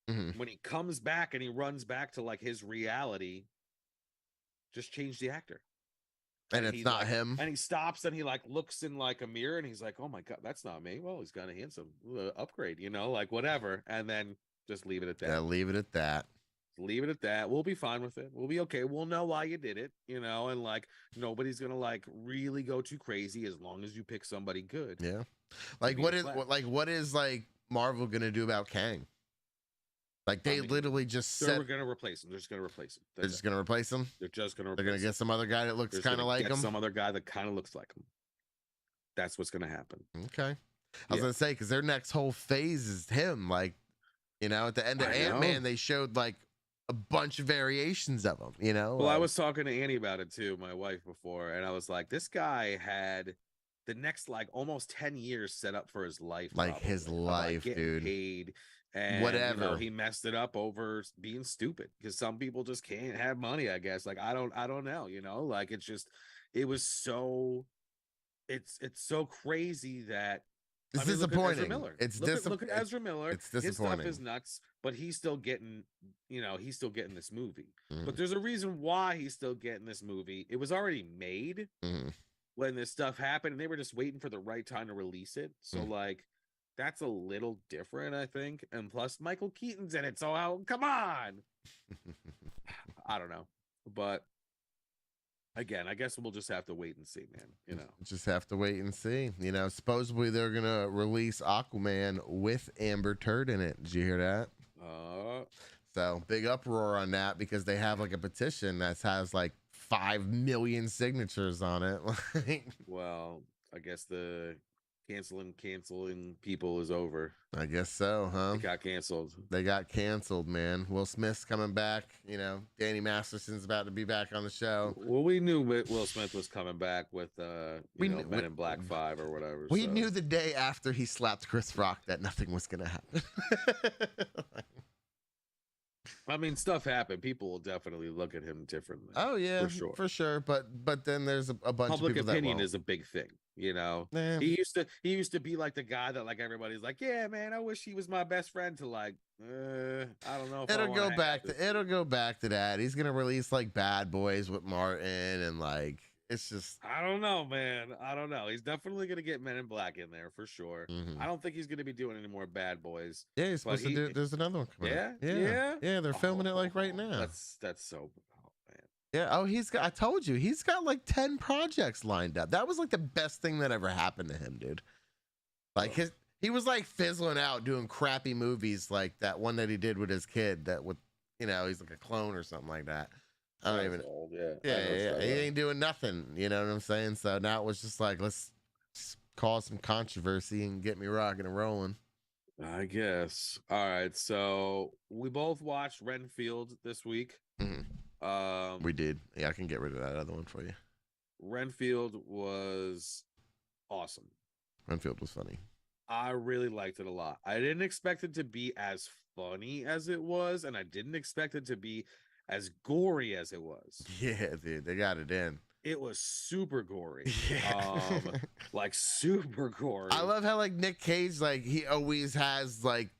when he comes back and he runs back to like his reality, just change the actor. And it's not like, him. And he stops and he like looks in like a mirror and he's like, oh my God, that's not me. Well, he's kind of handsome. Upgrade, you know, like whatever. And then just leave it at that. Yeah, leave it at that. Leave it at that. We'll be fine with it. We'll be okay. We'll know why you did it, you know, and like nobody's gonna like really go too crazy as long as you pick somebody good. Yeah. Like what is like Marvel gonna do about Kang? Like they literally just said we're gonna replace him. They're just gonna replace him. They're just gonna replace him. They're just gonna. They're gonna get some other guy that looks kind of like him. Some other guy that kind of looks like him. That's what's gonna happen. Okay. I was gonna say because their next whole phase is him. Like, you know, at the end of Ant-Man, they showed like a bunch of variations of him. You know. Well, I was talking to Annie about it too, my wife, before, and I was like, this guy had the next like almost 10 years set up for his life. Like probably. His life, like, dude. Paid. And whatever, you know, he messed it up over being stupid because some people just can't have money, I guess. Like I don't know, you know, like it's so crazy that it's disappointing. Look at Ezra Miller. It's disappointing. His stuff is nuts, but he's still getting this movie. But there's a reason why he's still getting this movie. It was already made when this stuff happened, and they were just waiting for the right time to release it. So like. That's a little different, I think. And plus, Michael Keaton's in it. So, come on. I don't know. But again, I guess we'll just have to wait and see, man. You know, just have to wait and see. You know, supposedly they're going to release Aquaman with Amber Turd in it. Did you hear that? So big uproar on that because they have like a petition that has like 5 million signatures on it. Well, I guess the canceling people is over. I guess so, huh? They got canceled, man. Will Smith's coming back. You know, Danny Masterson's about to be back on the show. Well, we knew Will Smith was coming back with Men in Black 5 or whatever. We knew the day after he slapped Chris Rock that nothing was gonna happen. I mean, stuff happened. People will definitely look at him differently. Oh yeah, for sure. But then there's a bunch of people opinion is a big thing. You know, he used to be like the guy that like everybody's like, yeah, man, I wish he was my best friend. To like, I don't know. If it'll go back to that. He's gonna release like Bad Boys with Martin and like. It's just I don't know, man. I don't know. He's definitely gonna get Men in Black in there for sure. I don't think he's gonna be doing any more Bad Boys. Yeah, he's supposed to do. There's another one coming. Yeah. They're filming it like right now. That's so. Oh man. Yeah. Oh, I told you, he's got like 10 projects lined up. That was like the best thing that ever happened to him, dude. Like he was like fizzling out doing crappy movies like that one that he did with his kid. That with he's like a clone or something like that. I don't even. Old, yeah. He ain't doing nothing. You know what I'm saying? So now it was just like, let's cause some controversy and get me rocking and rolling. I guess. All right. So we both watched Renfield this week. We did. Yeah, I can get rid of that other one for you. Renfield was awesome. Renfield was funny. I really liked it a lot. I didn't expect it to be as funny as it was, and I didn't expect it to be as gory as it was. Yeah, dude, they got it in. It was super gory. Yeah. Like super gory. I love how like Nick Cage, like he always has like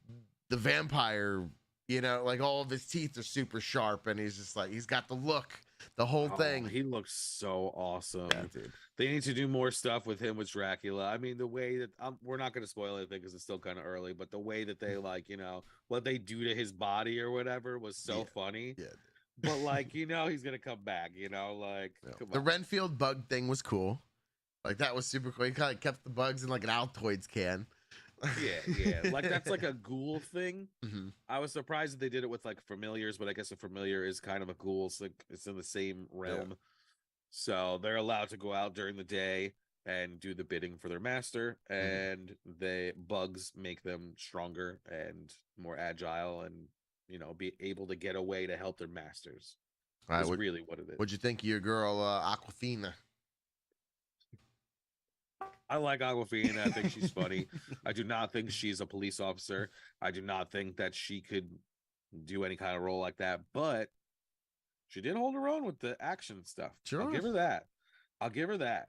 the vampire, you know, like all of his teeth are super sharp, and he's just like he's got the look, the whole thing. He looks so awesome. Yeah, dude. They need to do more stuff with him with Dracula. I mean, the way that we're not going to spoil anything because it's still kind of early, but the way that they like, you know, what they do to his body or whatever was so funny. Yeah. But like, you know, he's gonna come back. You know, like the Renfield bug thing was cool. Like that was super cool. He kind of kept the bugs in like an Altoids can. Yeah. Like that's like a ghoul thing. Mm-hmm. I was surprised that they did it with like familiars, but I guess a familiar is kind of a ghoul. So it's in the same realm. Yeah. So they're allowed to go out during the day and do the bidding for their master, and the bugs make them stronger and more agile, and you know, be able to get away to help their masters. That's really what it is. What'd you think of your girl Awkwafina? I like Awkwafina. I think she's funny. I do not think she's a police officer. I do not think that she could do any kind of role like that, but she did hold her own with the action stuff. Sure. I'll give her that.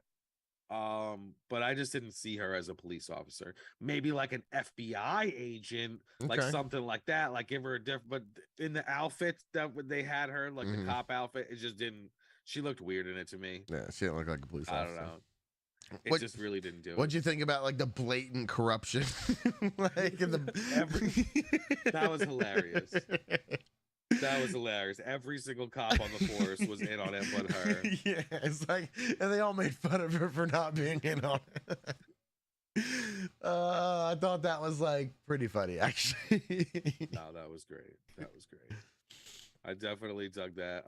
But I just didn't see her as a police officer. Maybe like an FBI agent, like something like that. Like give her a different, but in the outfit that they had her, like the cop outfit, it just didn't. She looked weird in it to me. Yeah, she didn't look like a police officer. I don't know. It just really didn't do it. What'd you think about like the blatant corruption? Like in that was hilarious. That was hilarious. Every single cop on the force was in on it but her. Yeah, it's like, and they all made fun of her for not being in on it. I thought that was like pretty funny, actually. No, that was great. I definitely dug that.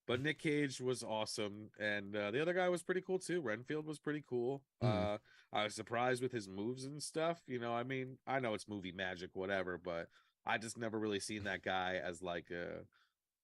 But Nick Cage was awesome, and the other guy was pretty cool too. Renfield was pretty cool. I was surprised with his moves and stuff. You know, I mean, I know it's movie magic, whatever, but I just never really seen that guy as like a,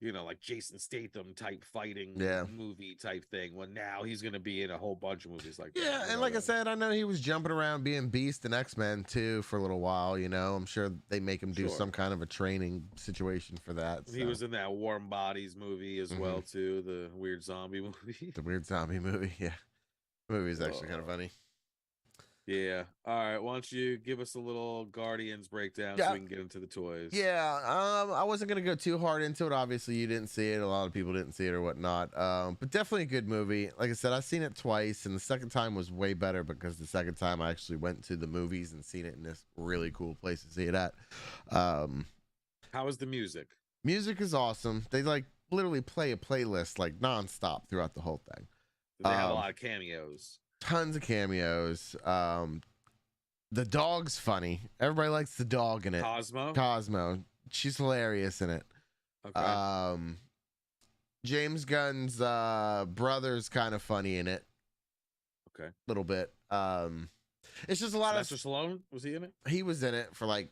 you know, like Jason Statham type fighting movie type thing. Well, now he's gonna be in a whole bunch of movies like that. Yeah, and like I said, I know he was jumping around being Beast and X-Men too for a little while. You know, I'm sure they make him do some kind of a training situation for that. He was in that Warm Bodies movie as well too, the weird zombie movie. The weird zombie movie, yeah. The movie is actually kind of funny. Yeah. All right. Why don't you give us a little Guardians breakdown so we can get into the toys? Yeah. I wasn't gonna go too hard into it. Obviously, you didn't see it. A lot of people didn't see it or whatnot. But definitely a good movie. Like I said, I've seen it twice, and the second time was way better because the second time I actually went to the movies and seen it in this really cool place to see it at. How is the music? Music is awesome. They like literally play a playlist like nonstop throughout the whole thing. They have a lot of cameos. Tons of cameos. The dog's funny. Everybody likes the dog in it. Cosmo. She's hilarious in it. Okay. James Gunn's brother's kind of funny in it. Okay. A little bit. It's just a lot of Sylvester Stallone, was he in it? He was in it for like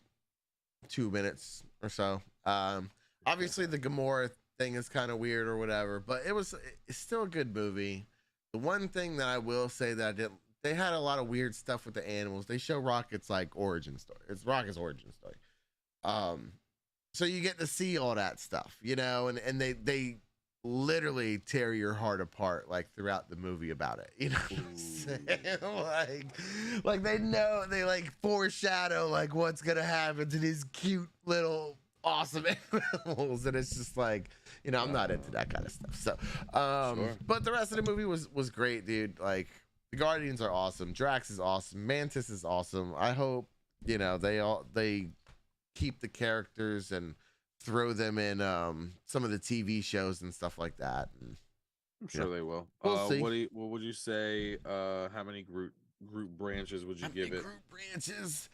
2 minutes or so. Obviously the Gamora thing is kind of weird or whatever, but it's still a good movie. The one thing that I will say that they had a lot of weird stuff with the animals. They show Rocket's like origin story. It's Rocket's origin story. So you get to see all that stuff, you know, and they literally tear your heart apart like throughout the movie about it. You know what I'm saying? Like they know, they like foreshadow like what's gonna happen to these cute little awesome animals, and it's just like, you know, I'm not into that kind of stuff. So but the rest of the movie was great, dude. Like the Guardians are awesome, Drax is awesome, Mantis is awesome. I hope, you know, they keep the characters and throw them in some of the TV shows and stuff like that, and I'm sure they will. We'll see. What would you say, how many group branches would you give it? Group branches,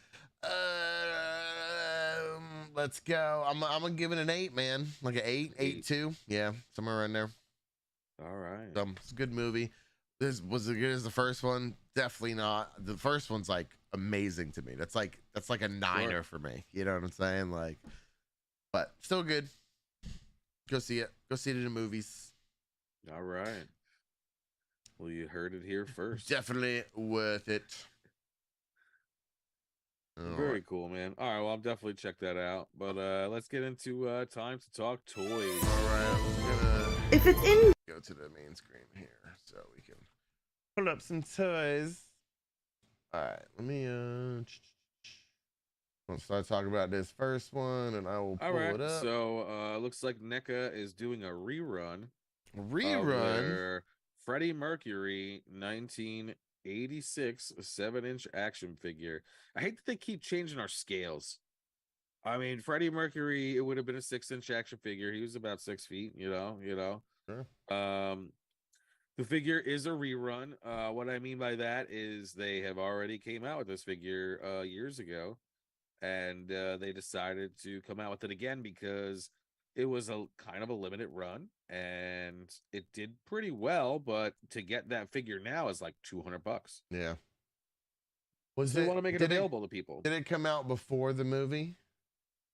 let's go. I'm gonna give it an 8, man. Like an 8.2. Yeah, somewhere around there. All right. It's a good movie. This was as good as the first one. Definitely not. The first one's like amazing to me. That's like a 9er for me. You know what I'm saying? Like, but still good. Go see it. Go see it in the movies. All right. Well, you heard it here first. Definitely worth it. Very cool, man. All right, well, I'll definitely check that out. But let's get into time to talk toys. All right, I'm gonna If it's in go to the main screen here so we can pull up some toys. All right, let me I'll start talking about this first one, and I will pull it up. So looks like NECA is doing a rerun. Rerun. Freddie Mercury 1986 7-inch action figure. I hate that they keep changing our scales. I mean, Freddie Mercury, it would have been a 6-inch action figure. He was about 6 feet, you know. Sure. The figure is a rerun. What I mean by that is they have already came out with this figure years ago, and they decided to come out with it again because it was a kind of a limited run and it did pretty well, but to get that figure now is like $200. Yeah. They want to make it available to people. Did it come out before the movie?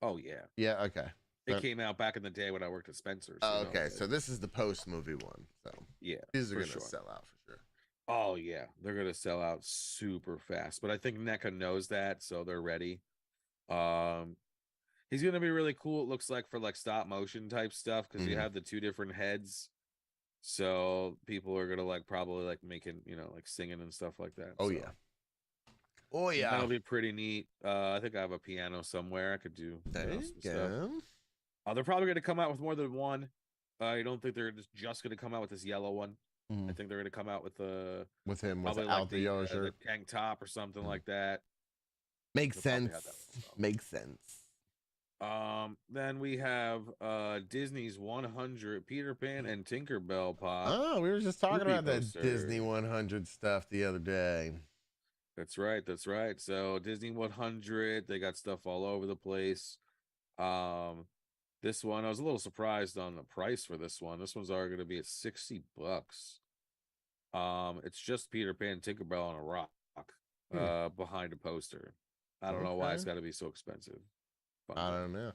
Oh yeah. Yeah, okay. It came out back in the day when I worked at Spencer's. Okay, so this is the post-movie one. So yeah, these are gonna sell out for sure. Oh yeah, they're gonna sell out super fast. But I think NECA knows that, so they're ready. He's gonna be really cool, it looks like, for like stop motion type stuff, because you have the 2 different heads. So people are gonna like probably like making, like singing and stuff like that. Oh yeah. Oh yeah. That'll be pretty neat. I think I have a piano somewhere. I could do some stuff. They're probably gonna come out with more than one. I don't think they're just gonna come out with this yellow one. I think they're gonna come out with him without the yellow shirt, the tank top or something like that. Makes sense. Makes sense. Then we have Disney's 100 Peter Pan and Tinkerbell pop. Oh, we were just talking about that Disney 100 stuff the other day. That's right. So Disney 100, they got stuff all over the place. This one, I was a little surprised on the price for this one. This one's already going to be at $60. It's just Peter Pan and Tinkerbell on a rock behind a poster. I don't know why it's got to be so expensive. I don't know.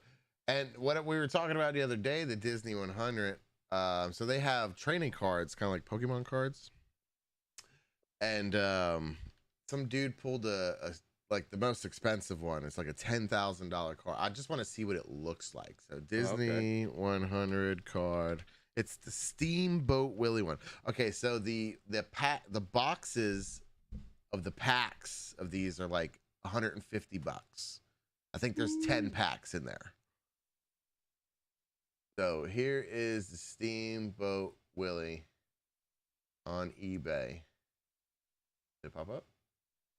And what we were talking about the other day, the Disney 100, so they have training cards, kind of like Pokemon cards. And some dude pulled a like the most expensive one. It's like a $10,000 card. I just want to see what it looks like. So Disney 100 card. It's the Steamboat Willie one. Okay, so the boxes of the packs of these are like $150. I think there's 10 packs in there. So here is the Steamboat Willie on eBay. Did it pop up?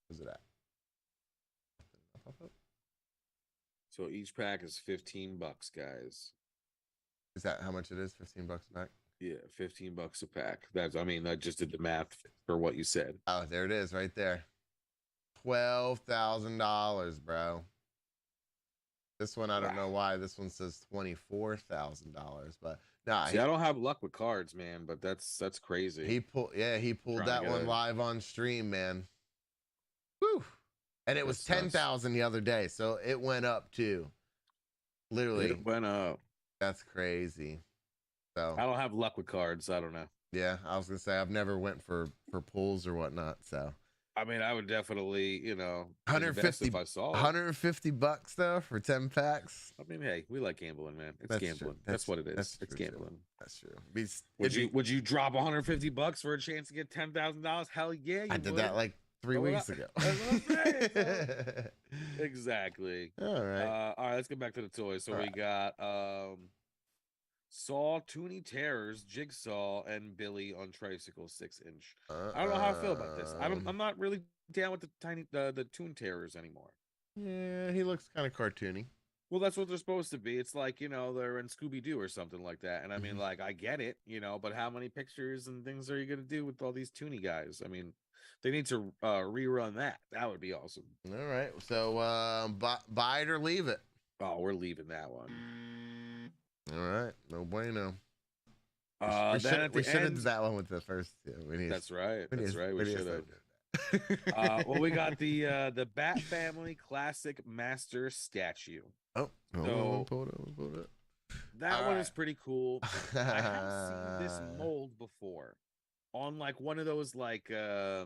Where's it at? Pop up? So each pack is $15, guys. Is that how much it is? $15 a pack? Yeah, $15 a pack. I just did the math for what you said. Oh, there it is right there. $12,000, bro. This one, I don't know why. This one says $24,000, but nah. See, I don't have luck with cards, man. But that's crazy. He pulled that one live on stream, man. Woo! And it was 10,000 the other day, so it went up too. Literally, it went up. That's crazy. So I don't have luck with cards. I don't know. Yeah, I was gonna say I've never went for pulls or whatnot. So I mean, I would definitely, 150 if I saw it. $150 though for 10 packs. I mean, hey, we like gambling, man. It's gambling. That's what it is. It's gambling. That's true. Would you drop $150 for a chance to get $10,000? Hell yeah, I did that like 3 weeks ago. Exactly. All right. All right, let's get back to the toys. So we got Saw, Toonie Terrors, Jigsaw, and Billy on Tricycle 6-inch. I don't know how I feel about this. I'm not really down with the Toon Terrors anymore. Yeah, he looks kind of cartoony. Well, that's what they're supposed to be. It's like, they're in Scooby-Doo or something like that. And I mean, like, I get it, but how many pictures and things are you going to do with all these Toonie guys? I mean, they need to rerun that. That would be awesome. All right. So buy it or leave it. Oh, we're leaving that one. All right, no bueno. We should have done that one with the first. That's right. We should have. Well, we got the Bat Family Classic Master statue. Oh, so pull it. That one is pretty cool. I have seen this mold before. on like one of those like a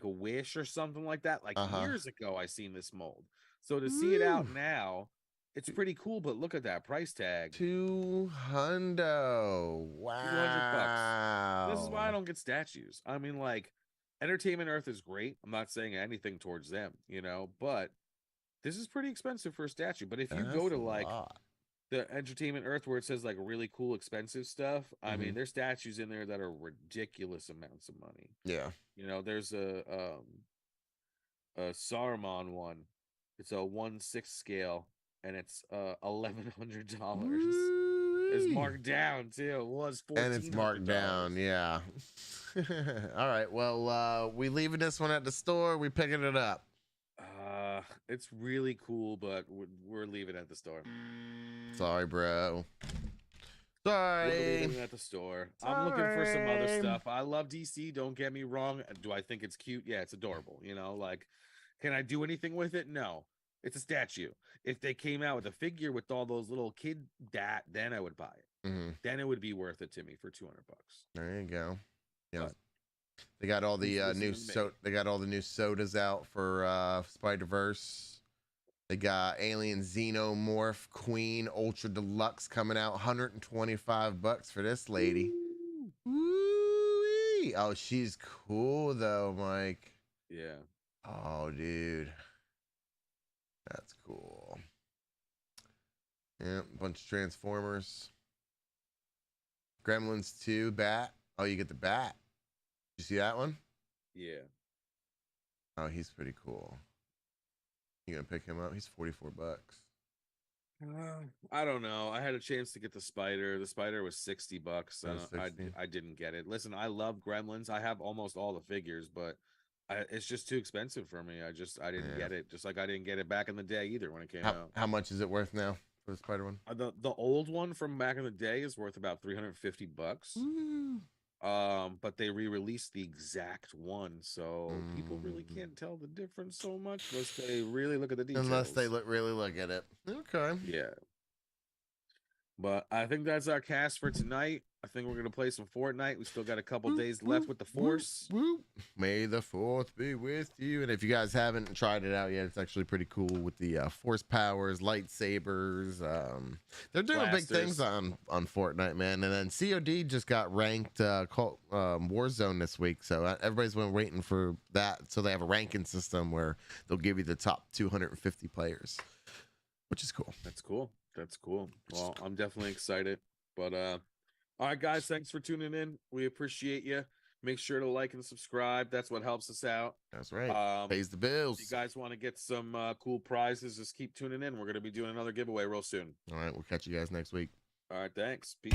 Wish or something like that. Like years ago, I seen this mold. So to see it out now, it's pretty cool. But look at that price tag. $200. Wow. $200. This is why I don't get statues. I mean, like, Entertainment Earth is great. I'm not saying anything towards them, you know, but this is pretty expensive for a statue. But if you go to like the Entertainment Earth where it says like really cool expensive stuff, I mean, there's statues in there that are ridiculous amounts of money. Yeah. You know, there's a Saruman one. It's a 1/6 scale and it's $1,100. It's marked down too. It was $1,400. And it's marked down, yeah. All right. Well, we leaving this one at the store. We picking it up. It's really cool, but we're leaving it at the store. Sorry, bro. Sorry. We're leaving it at the store. Sorry. I'm looking for some other stuff. I love DC. Don't get me wrong. Do I think it's cute? Yeah, it's adorable. You know, like, can I do anything with it? No. It's a statue. If they came out with a figure with all those little kid then I would buy it. Then it would be worth it to me for $200. There you go. Yeah. They got all the they got all the new sodas out for Spider-Verse. They got Alien Xenomorph Queen Ultra Deluxe coming out, $125 for this lady. Woo-wee. Oh, she's cool though, Mike. Yeah. Oh, dude. That's cool. Yeah, a bunch of Transformers. Gremlins 2, Bat. Oh, you get the Bat. Did you see that one? Yeah. Oh, he's pretty cool. You gonna pick him up? He's $44. I don't know. I had a chance to get the Spider. The Spider was $60. I didn't get it. Listen, I love Gremlins. I have almost all the figures, but it's just too expensive for me. I didn't get it. Just like I didn't get it back in the day either when it came out. How much is it worth now for the Spider one? The old one from back in the day is worth about $350. But they re-released the exact one, so people really can't tell the difference so much unless they really look at the details. Unless they really look at it. Okay. Yeah. But I think that's our cast for tonight. I think we're going to play some Fortnite. We still got a couple days left with the Force. May the 4th be with you. And if you guys haven't tried it out yet, it's actually pretty cool with the Force powers, lightsabers. They're doing big things on Fortnite, man. And then COD just got ranked Warzone this week. So everybody's been waiting for that. So they have a ranking system where they'll give you the top 250 players, which is cool. That's cool. That's cool. Well, I'm definitely excited. But all right, guys, thanks for tuning in. We appreciate you. Make sure to like and subscribe. That's what helps us out. That's right. Pays the bills. If you guys want to get some cool prizes, just keep tuning in. We're going to be doing another giveaway real soon. All right, we'll catch you guys next week. All right, thanks. Peace.